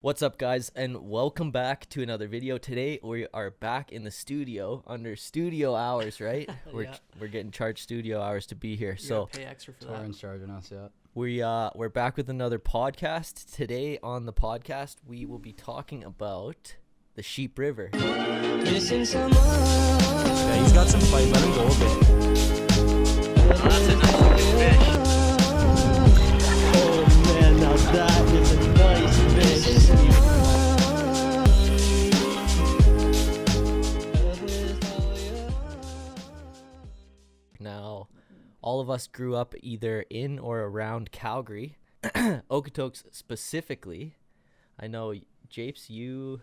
What's up, guys, and welcome back to another video. Today we are back in the studio under studio hours, right? We're getting charged studio hours to be here, so pay extra for Torrance charging us, yeah. we're back with another podcast. Today on the podcast we will be talking about the Sheep River. Yeah, he's got some fight. Let him go a bit. That's a nice looking fish. Oh man, now that is a nice fish. Now, all of us grew up either in or around Calgary, Okotoks specifically. I know, Japes, you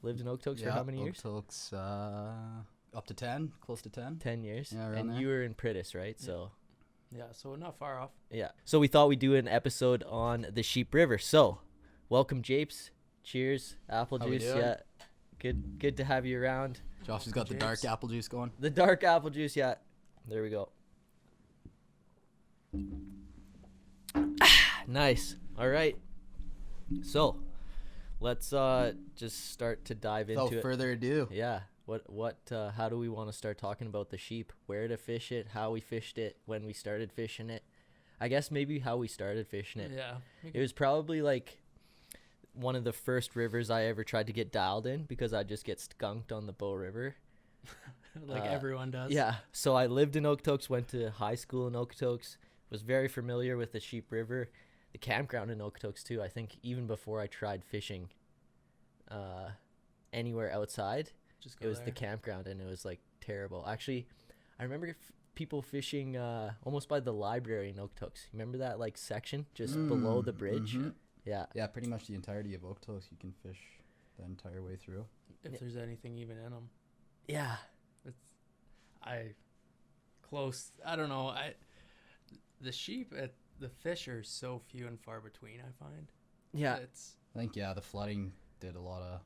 lived in Okotoks for how many years? Okotoks, up to 10, close to 10. 10 years. Yeah, around and there. you were in Pritis, right? Yeah. So, Yeah, so not far off. yeah. So we thought we'd do an episode on the Sheep River. So, welcome, Japes. Cheers. Apple How we juice. doing? Yeah. Good to have you around. Josh has got the dark apple juice going. The dark apple juice, yeah. There we go. Nice. All right. So, let's just start to dive Without into it. further ado, Yeah. How do we want to start talking about the sheep? Where to fish it, how we fished it, when we started fishing it. I guess maybe how we started fishing it. Yeah. It was probably like one of the first rivers I ever tried to get dialed in because I'd just get skunked on the Bow River. Like everyone does. Yeah. So I lived in Okotoks, went to high school in Okotoks, was very familiar with the Sheep River, the campground in Okotoks too. I think even before I tried fishing anywhere outside, Just go it was there. the campground, and it was like terrible. Actually, I remember people fishing almost by the library in Okotoks. Remember that like section just below the bridge? mhm. Yeah. Yeah, pretty much the entirety of Okotoks you can fish the entire way through. If there's anything even in them. Yeah. I don't know. The sheep, the fish are so few and far between, I find. Yeah. It's I think, yeah, the flooding did a lot of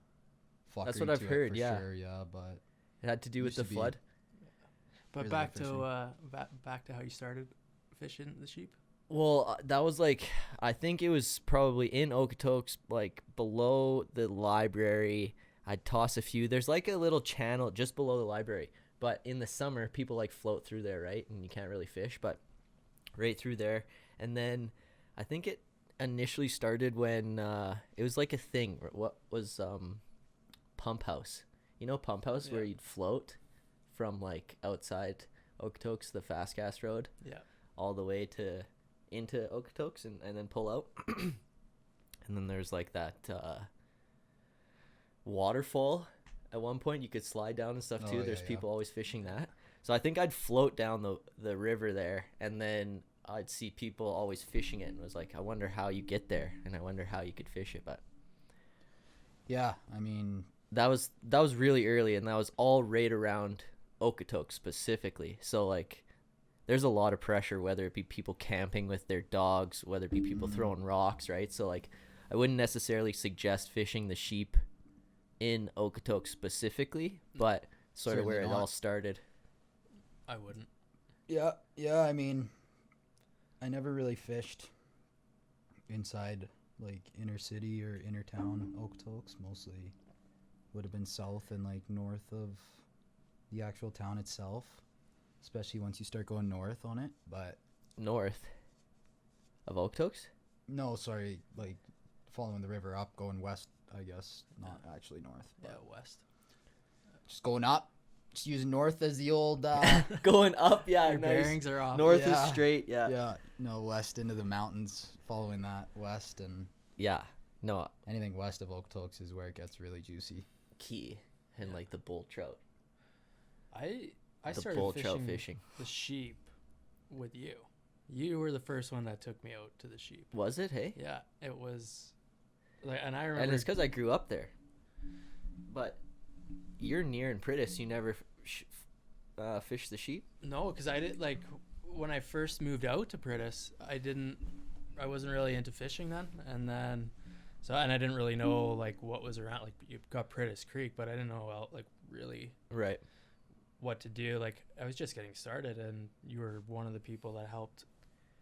fuckery That's what I've to it heard, for yeah. sure, yeah, but It had to do with Used the to be- flood. But Really back good to back to how you started fishing the sheep. Well, that was like, I think it was probably in Okotoks, like below the library. I'd toss a few. There's like a little channel just below the library. But in the summer, people like float through there, right? And you can't really fish, but right through there. And then I think it initially started when it was like a thing. What was Pump House? You know Pump House, Yeah. where you'd float from like outside Okotoks, the Fast Gas Road, Yeah. all the way to into Okotoks and then pull out. And then there's like that waterfall at one point you could slide down and stuff too. Oh, There's yeah. people always fishing that. So I think I'd float down the river there, and then I'd see people always fishing it, and was like, I wonder how you get there, and I wonder how you could fish it. But yeah, I mean, that was really early, and that was all right around Okotoks specifically. So like there's a lot of pressure, whether it be people camping with their dogs, whether it be people throwing rocks, right? So like I wouldn't necessarily suggest fishing the sheep in Okotoks specifically, but sort of Certainly where it not. all started. I wouldn't. yeah, I mean, I never really fished inside like inner city or inner town Okotoks. Mostly would have been south and like north of the actual town itself, especially once you start going north on it. But North of Okotoks? no, sorry, like following the river up, going west, I guess, not actually north. Yeah, But west. just going up, just using north as the old Going up, yeah, Your nice. bearings are off. North Yeah. is straight, yeah. yeah, no, west into the mountains, following that west, and Yeah. No, anything west of Okotoks is where it gets really juicy. key and like the bull trout. I The started bull trout fishing fishing. the sheep with you. You were the first one that took me out to the sheep. Was it, hey? Yeah, it was like, and I remember. And it's because I grew up there. But you're near in Pritis. You never fish the sheep? No, because I did like when I first moved out to Pritis, I wasn't really into fishing then, and I didn't really know like what was around. Like you've got Pritis Creek, but I didn't know like really Right. what to do. Like I was just getting started, and you were one of the people that helped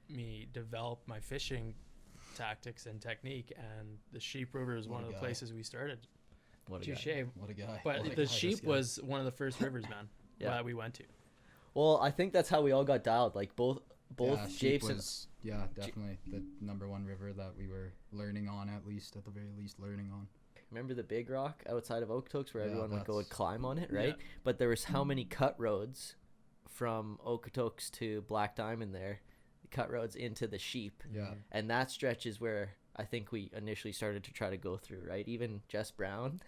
me develop my fishing tactics and technique, and the Sheep River is What one a of the guy. places we started. What a guy. Touche. What a guy. But What a guy, the this Sheep guy. was one of the first rivers, man, Yeah. that we went to. Well, I think that's how we all got dialed. Like both Yeah, Sheep Japes and was, definitely the number one river that we were learning on, at the very least learning on. remember the big rock outside of Okotoks where Yeah, everyone would go and that's- climb on it, right? Yeah. But there was how many cut roads from Okotoks to Black Diamond there, cut roads into the Sheep, Yeah. and that stretch is where I think we initially started to try to go through, right? Even Jess Brown,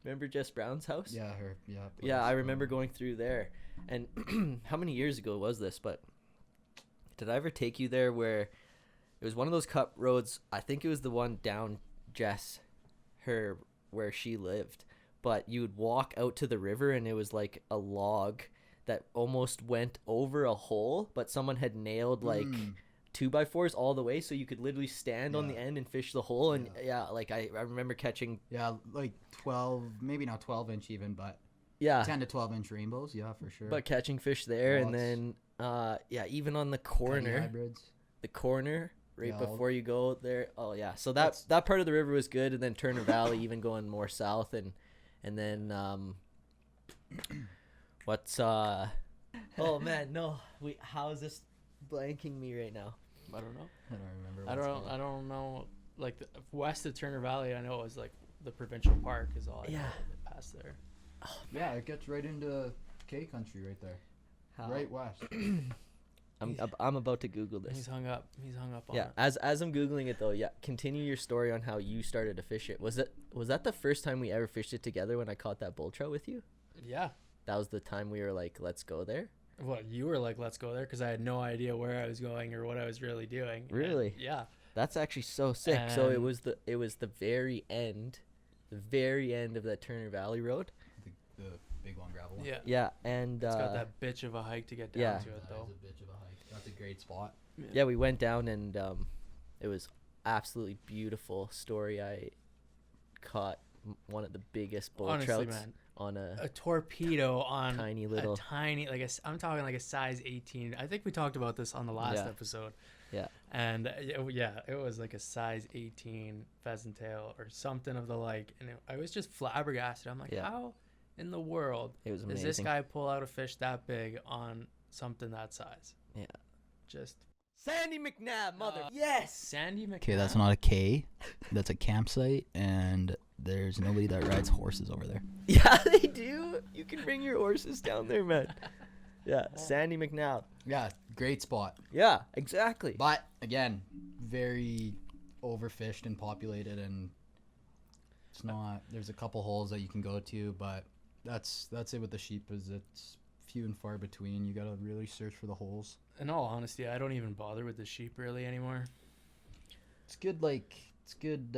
remember Jess Brown's house? Yeah, her. Yeah. Yeah, I remember going through there. And how many years ago was this? But did I ever take you there where it was one of those cut roads? I think it was the one down Jess, her, where she lived. But you would walk out to the river and it was like a log that almost went over a hole, but someone had nailed like 2x4s all the way, so you could literally stand on the Yeah. end and fish the hole. And like I remember catching Yeah, like 12, maybe not 12-inch even, but 10 to 12-inch rainbows. Yeah, for sure. but catching fish there. And Lots. then even on the Cutty corner hybrids. right Yeah, before you go there. Oh yeah, so That's- that part of the river was good. And then Turner Valley, even going more south, and then what's oh man, no, how is this blanking me right now? I don't know. I don't remember. I what it's don't. called. I don't know. Like west of Turner Valley, I know it was like the provincial park is all. I know Yeah. that passed there. Yeah, it gets right into K country right there. How? Right west. I'm about to Google this. He's hung up. He's hung up on Yeah, it. as I'm googling it though, yeah, continue your story on how you started to fish it. Was that the first time we ever fished it together when I caught that bull trout with you? Yeah. That was the time we were like, let's go there. Well, you were like, "Let's go there," because I had no idea where I was going or what I was really doing. And Really? yeah. That's actually so sick. So it And- was the very end of that Turner Valley Road. The big long gravel one. Yeah. Yeah, and It's got that bitch of a hike to get down yeah. to it, That though. is a bitch of a hike. That's a great spot. yeah, we went down and it was absolutely beautiful story. I caught one of the biggest bull Honestly, trouts man, on a torpedo on tiny little. a tiny, like I'm talking like a size 18. I think we talked about this on the last Yeah. episode. Yeah. And it was like a size 18 pheasant tail or something of the like, and I was just flabbergasted. I'm like, Yeah. how in the world It was does amazing. this guy pull out a fish that big on something that size? Yeah. Just Sandy McNabb, mother. Uh, Yes. Sandy McNabb. Okay, that's not a K. That's a campsite, and there's nobody that rides horses over there. Yeah, they do. You can bring your horses down there, man. Yeah, Sandy McNabb. Yeah, great spot. Yeah, exactly. But again, very overfished and populated, and it's not. There's a couple holes that you can go to, but that's it with the Sheep. Is it's few and far between. You gotta really search for the holes. In all honesty, I don't even bother with the sheep really anymore. It's good,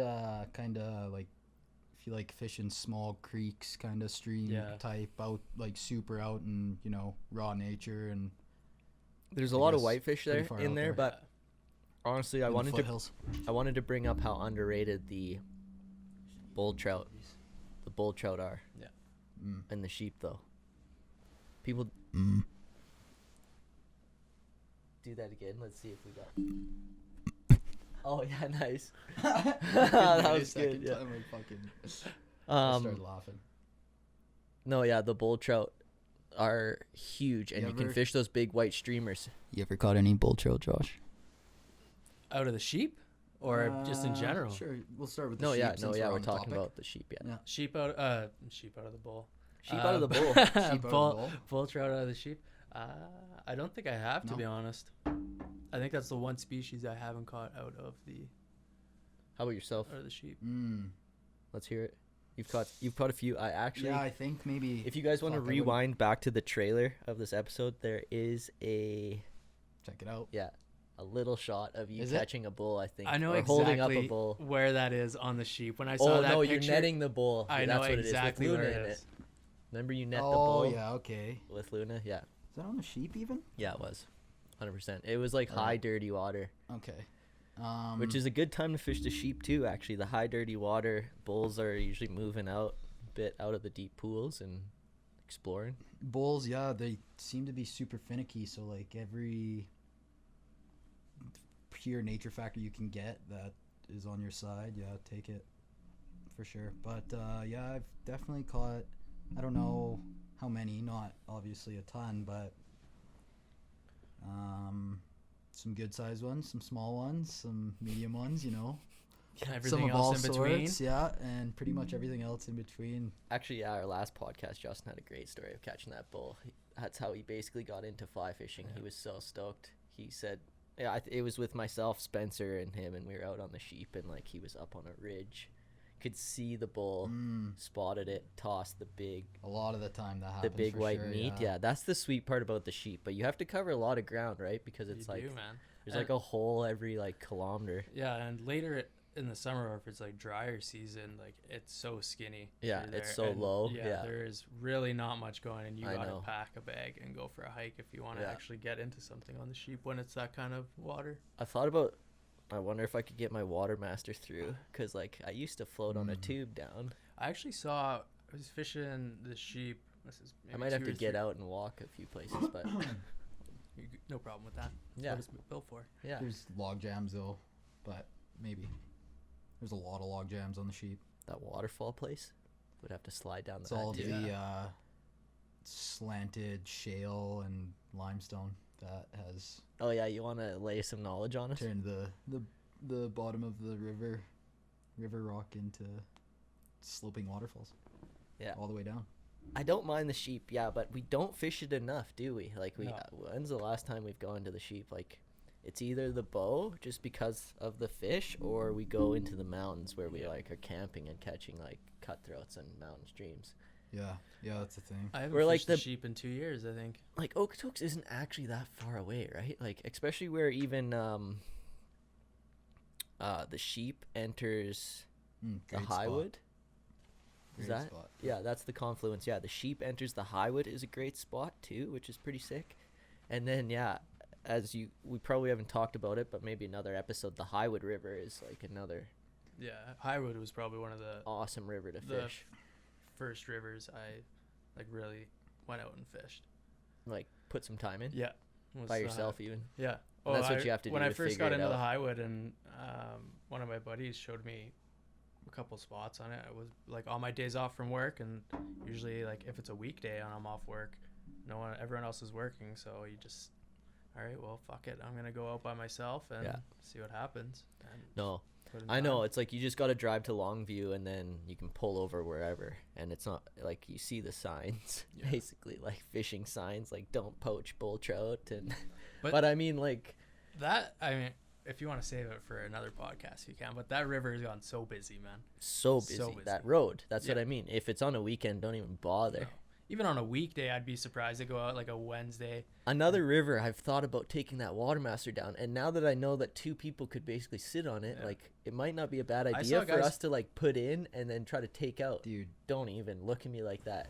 kind of like if you like fishing small creeks, kind of stream Yeah. type out, like super out and raw nature and There's a I lot of guess whitefish pretty there far in out there, there. but honestly, I and wanted to foothills. bring up how underrated the bull trout are. Yeah. Mm. And the sheep though. People Mm. do that again. Let's see if we got. Oh yeah, nice. That That was good. Yeah. I started laughing. No, yeah, the bull trout are huge, and You you can ever- fish those big white streamers. You ever caught any bull trout, Josh? Out of the sheep, or just in general? Sure, we'll start with the No, sheep. yeah, since we're on the talking topic. about the sheep. Yeah, Yeah. Sheep out of the bull. sheep out of the bull. Sheep out of the bull, bull? bull trout out of the sheep. I don't think I have, to No? be honest. I think that's the one species I haven't caught out of the How about yourself? sheep. Mm. Let's hear it. You've caught a few. I actually. Yeah, I think maybe. If you guys want to Fuck, I wouldn't- rewind back to the trailer of this episode, there is a Check it out. a little shot of you Is it? catching a bull. I think. I know or exactly holding up a bull. where that is on the sheep. When I saw Oh that no, picture, you're netting the bull. I Yeah, know that's what exactly it is. With where Luna it in is. it. Remember you net the Oh bull yeah, okay. with Luna? Yeah. Is that on the sheep even? Yeah, it was. 100%. It was like Oh. high dirty water, Okay. which is a good time to fish the sheep too. Actually, the high dirty water bulls are usually moving out a bit out of the deep pools and exploring. bulls. Yeah, they seem to be super finicky. So like every pure nature factor you can get that is on your side, yeah, take it for sure. But yeah, I've definitely caught, I don't know how many, not obviously a ton, but some good sized ones, some small ones, some medium ones, you know. Everything Some of else all in between. sorts, yeah, and pretty much everything else in between. Actually, yeah, our last podcast, Justin had a great story of catching that bull. That's how he basically got into fly fishing. He was so stoked. He said, yeah, it was with myself, Spencer, and him, and we were out on the sheep, and like he was up on a ridge, could see the bull, spotted it, tossed the big, A lot of the time that happens. the big for white sure, meat. Yeah, that's the sweet part about the sheep. But you have to cover a lot of ground, right? Because it's You like do, man. there's like a hole every like kilometer. Yeah, and later in the summer, or if it's like drier season, like it's so skinny. Yeah, through it's there, so and low, Yeah, yeah. there is really not much going, and you I gotta know. pack a bag and go for a hike if you want to Yeah. actually get into something on the sheep when it's that kind of water. I thought about, I wonder if I could get my Watermaster through, because like I used to float on a tube down. I actually saw I was fishing the sheep. This is I maybe might have 2 to or get 3 out and walk a few places, but No problem with that. yeah, What is it built for? yeah. There's log jams though, but maybe there's a lot of log jams on the sheep. That waterfall place would have to slide down It's that all too. the slanted shale and limestone that has Oh yeah, you want to lay some knowledge on us? turned the bottom of the river rock into sloping waterfalls. Yeah. All the way down. I don't mind the sheep, yeah, but we don't fish it enough, do we? Like we, No. when's the last time we've gone to the sheep? Like, it's either the bow just because of the fish, or we go into the mountains where we like are camping and catching like cutthroats and mountain streams. Yeah, that's the thing. I haven't We're like fished the the- sheep in 2 years, I think. Like Okotoks isn't actually that far away, right? Like especially where even the sheep enters the Great spot. Highwood. Is Great that? spot. Yeah, that's the confluence. Yeah, the sheep enters the Highwood is a great spot too, which is pretty sick. And then yeah, we probably haven't talked about it, but maybe another episode. The Highwood River is like another Yeah, Highwood was probably one of the awesome river to The fish. first rivers I like really went out and fished. Like put some time in Yeah, was by the yourself even. Yeah. And that's what you have to when do I to first figure got it into the out. Highwood, and one of my buddies showed me a couple spots on it. I was like on my days off from work, and usually like if it's a weekday and I'm off work, everyone else is working, so you just, all right, well fuck it, I'm gonna go out by myself and Yeah. see what happens. And No, put in I know time. it's like you just got to drive to Longview and then you can pull over wherever, and it's not like you see the signs Yeah. basically like fishing signs like don't poach bull trout and But- but I mean like That, I mean, if you want to save it for another podcast, you can. But that river has gone so busy, man. so busy, So busy. that road. That's what Yeah. I mean. If it's on a weekend, don't even bother. No. Even on a weekday, I'd be surprised to go out like a Wednesday. Another river, I've thought about taking that Watermaster down, and now that I know that 2 people could basically sit on it, Yeah. like it might not be a bad I idea saw for guys- us to like put in and then try to take out. Dude, Don't even look at me like that.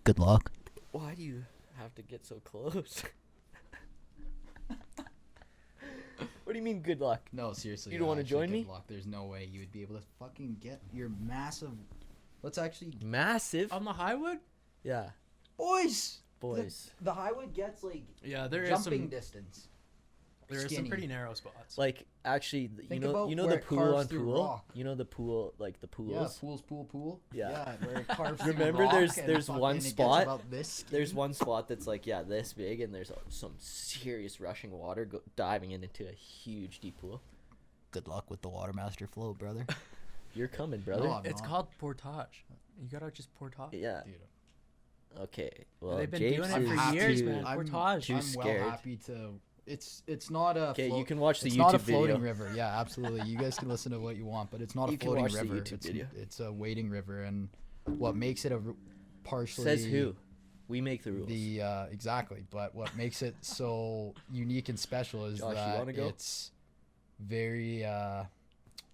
good luck. Why do you have to get so close? What do you mean good luck? No, seriously. You don't wanna actually, join me? good luck. There's no way you would be able to fucking get your massive. Let's actually, Massive. On the Highwood? Yeah, boys. boys. The Highwood gets like Yeah, there is jumping some. distance. There is some skinny. pretty narrow spots. Like actually, Think you about know where the it pool carves on through pool. rock. You know the pool, like the pools. Yeah, pool. Yeah. where it carves through Remember, rock there's and one fucking it gets spot- about this skinny. There's one spot that's like this big, and there's some serious rushing water diving into a huge deep pool. Good luck with the Watermaster flow, brother. You're coming, brother. No, I'm it's not. called portage. You gotta just portage. Yeah. Dude, Okay. Well, They've been Japes doing it is for happy years, too- man. Portage. too I'm scared. well happy to. It's not a. Okay, you float- can watch the it's YouTube not a video. floating river. Yeah, absolutely. You guys can listen to what you want, but it's not You a can floating watch the river. YouTube It's video. it's a wading river, and what makes it partially Says who? We make the rules. the exactly. But what makes it so unique and special is Josh, you that wanna go? it's very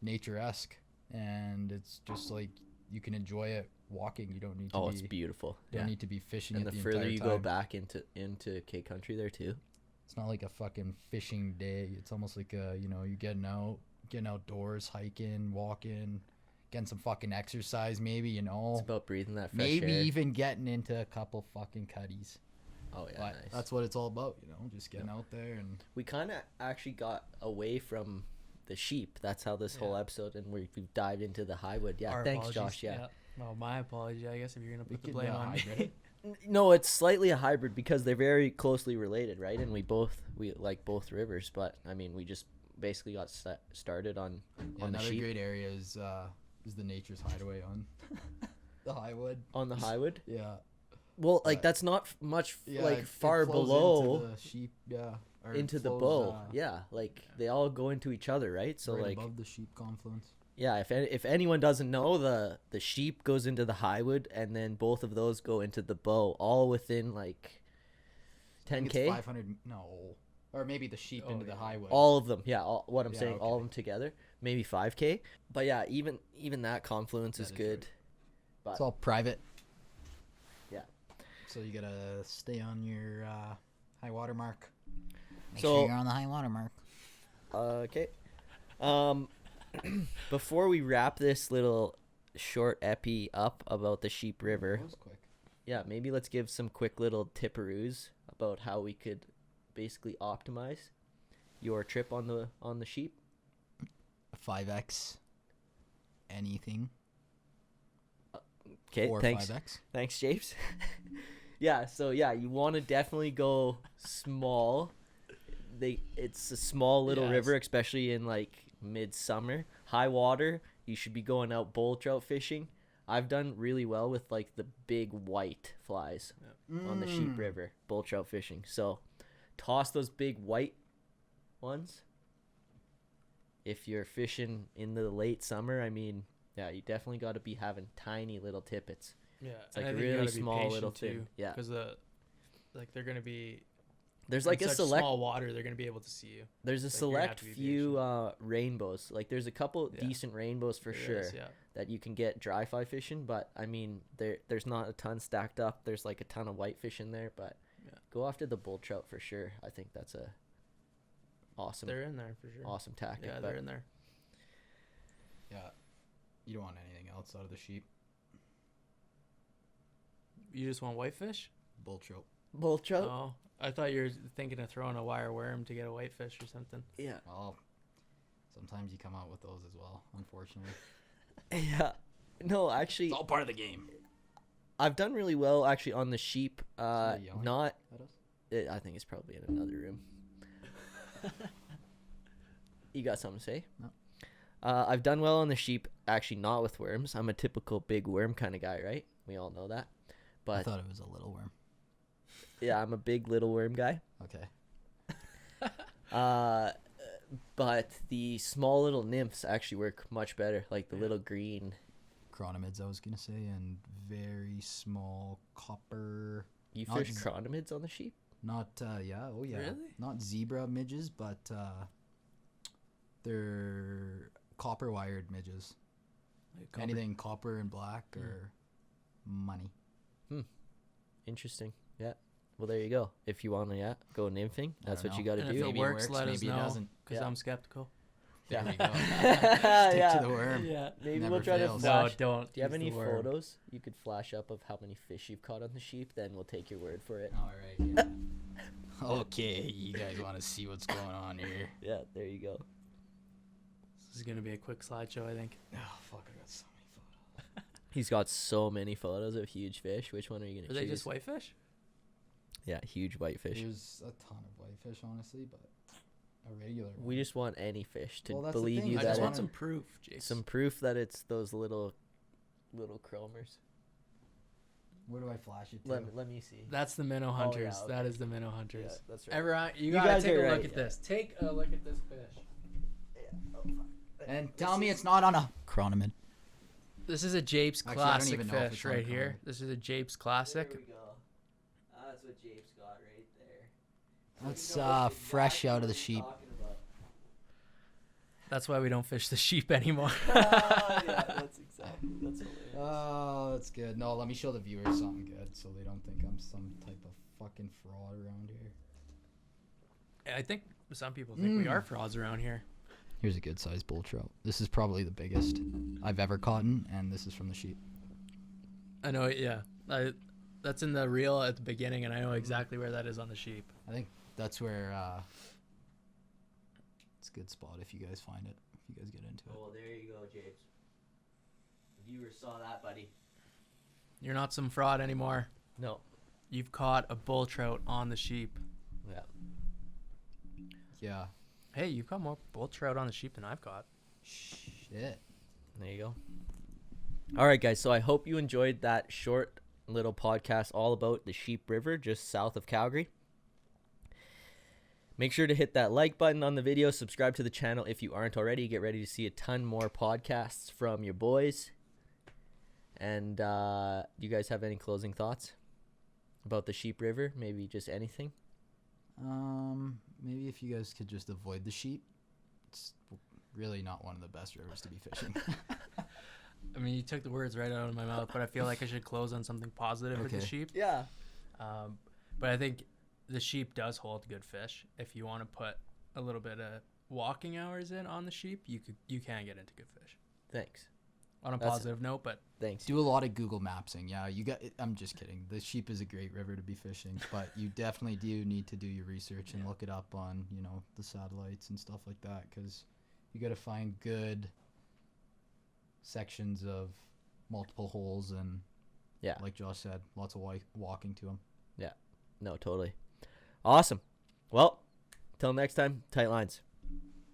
nature-esque, and it's just like you can enjoy it walking. You don't need to Oh, be it's beautiful. don't Yeah. need to be fishing And it the the further entire you time. go back into K Country there too. It's not like a fucking fishing day. It's almost like you're getting outdoors, hiking, walking, getting some fucking exercise, maybe, It's about breathing that fresh maybe air. even getting into a couple fucking cutties. Oh yeah, But nice. that's what it's all about, you know, just getting out there and We kind of actually got away from the sheep. That's how this whole Yeah. episode, and we've dived into the Highwood. Yeah, Our thanks, apologies. Josh. Yeah. Well, my apology, I guess, if you're gonna we put the could blame on hybrid me. it. No, it's slightly a hybrid because they're very closely related, right? And we like both rivers, but I mean, we just basically got started on Yeah, on the another sheep great area is the Nature's Hideaway on the Highwood. on the Highwood. Yeah. Well, like But- that's not much Yeah, like it far flows below into the sheep, yeah, or into it the flows, bow. Yeah, like they all go into each other, right? So right like above the sheep confluence. yeah, if anyone doesn't know, the sheep goes into the Highwood, and then both of those go into the bow, all within like I think it's 10K. 500, no, or maybe the sheep Oh, into the yeah. Highwood. All of them, yeah. What I'm Yeah, saying, all of okay. them together, maybe 5K. But yeah, even that confluence That is is good. But It's all private. Yeah. So you gotta stay on your high water mark. Make So- sure you're on the high water mark. okay. Before we wrap this little short epi up about the Sheep River, That was quick. yeah, maybe let's give some quick little tipperoos about how we could basically optimize your trip on the sheep. 5x. Anything. Okay, Or thanks. 5x. Thanks, Japes. Yeah, so yeah, you want to definitely go small. It's a small little Yes. river, especially in like midsummer. High water, you should be going out bull trout fishing. I've done really well with like the big white flies on the Sheep River, bull trout fishing. So toss those big white ones. If you're fishing in the late summer, I mean, yeah, you definitely got to be having tiny little tippets. Yeah, It's like and I a think you really gotta be small patient little too, thing. Yeah. because like they're gonna be There's in like a such select small water. They're gonna be able to see you. There's a Like, you're gonna have select to be few rainbows. Like there's a couple Yeah. decent rainbows for There sure is, yeah. that you can get dry fly fishing, but I mean there's not a ton stacked up. There's like a ton of whitefish in there, but Yeah. go after the bull trout for sure. I think that's a awesome They're in there for sure. awesome tactic. Yeah, but they're in there. Yeah. You don't want anything else out of the sheep. You just want whitefish? Bull trout. bull trout? Oh, I thought you were thinking of throwing a wire worm to get a whitefish or something. Yeah. Well, sometimes you come out with those as well, unfortunately. Yeah. No, actually It's all part of the game. I've done really well actually on the sheep. Somebody yelling Not at us? I think it's probably in another room. You got something to say? No. I've done well on the sheep, actually not with worms. I'm a typical big worm kind of guy, right? We all know that. I But thought it was a little worm. yeah, I'm a big little worm guy. Okay. But the small little nymphs actually work much better, like the little green. Chronomids, I was going to say, and very small copper. You Not fish z- chronomids on the sheep? Not, yeah, oh yeah. Really? Not zebra midges, but they're copper wired midges. Like copper- Anything copper and black or money. Interesting. Yeah. Well, there you go. If you want to, yeah, go nymphing. That's don't what you know. got to And if do. it Maybe it works, works, let us maybe it know. doesn't. Because Yeah. I'm skeptical. There Yeah. we go. Stick Yeah. to the worm. Yeah. Maybe Never we'll try fails. to No, flash. don't. Do you have use any the worm. photos you could flash up of how many fish you've caught on the sheep? Then we'll take your word for it. All right. Yeah. Okay, you guys want to see what's going on here? Yeah, there you go. This is gonna be a quick slideshow, I think. Oh fuck! I got so many photos. He's got so many photos of huge fish. Which one are you Are gonna they choose? just whitefish? Yeah, huge whitefish. There's a ton of whitefish, honestly, but a regular one. We just want any fish to Well, that's the believe thing, you I that just that want it's some proof, Jason. some proof that it's those little chromers. Where do I flash it to? Let me see. That's the minnow Oh, yeah, hunters. okay. That is the minnow Yeah, hunters. that's right. Everyone, you You gotta guys take are a look right, at yeah. this. Take a look at this fish. And tell me it's not on a chronomid. This is a Japes Actually, I don't classic even know if fish it's on right a here. chronomid. This is a Japes classic. There we go. That's what Jape's got right there. That's fresh out of the sheep. That's why we don't fish the sheep anymore. Yeah, that's hilarious. Oh, that's good. No, let me show the viewers something good so they don't think I'm some type of fucking fraud around here. I think some people think we are frauds around here. Here's a good sized bull trout. This is probably the biggest I've ever caught, and this is from the sheep. I know, yeah. That's in the reel at the beginning, and I know exactly where that is on the sheep. I think that's where it's a good spot if you guys find it. If you guys get into it. Oh, there you go, James. Viewers saw that, buddy. You're not some fraud anymore. No. You've caught a bull trout on the sheep. Yeah. Yeah. Hey, you've caught more bull trout on the sheep than I've caught. Shit. There you go. All right, guys. So I hope you enjoyed that short little podcast all about the Sheep River just south of Calgary. Make sure to hit that like button on the video. Subscribe to the channel if you aren't already. Get ready to see a ton more podcasts from your boys. And do you guys have any closing thoughts about the Sheep River? Maybe just anything? Maybe if you guys could just avoid the sheep. It's really not one of the best rivers to be fishing. I mean, you took the words right out of my mouth, but I feel like I should close on something positive with the Okay. sheep. Yeah. But I think the sheep does hold good fish. If you want to put a little bit of walking hours in on the sheep, you can get into good fish. Thanks. On a That's- positive note, but Thanks. Do a lot of Google Mapsing. Yeah, I'm just kidding. The sheep is a great river to be fishing, but you definitely do need to do your research and look it up on, the satellites and stuff like that, because you got to find good sections of multiple holes and, Yeah. like Josh said, lots of walking to them. No, totally. Awesome. Well, till next time, tight lines.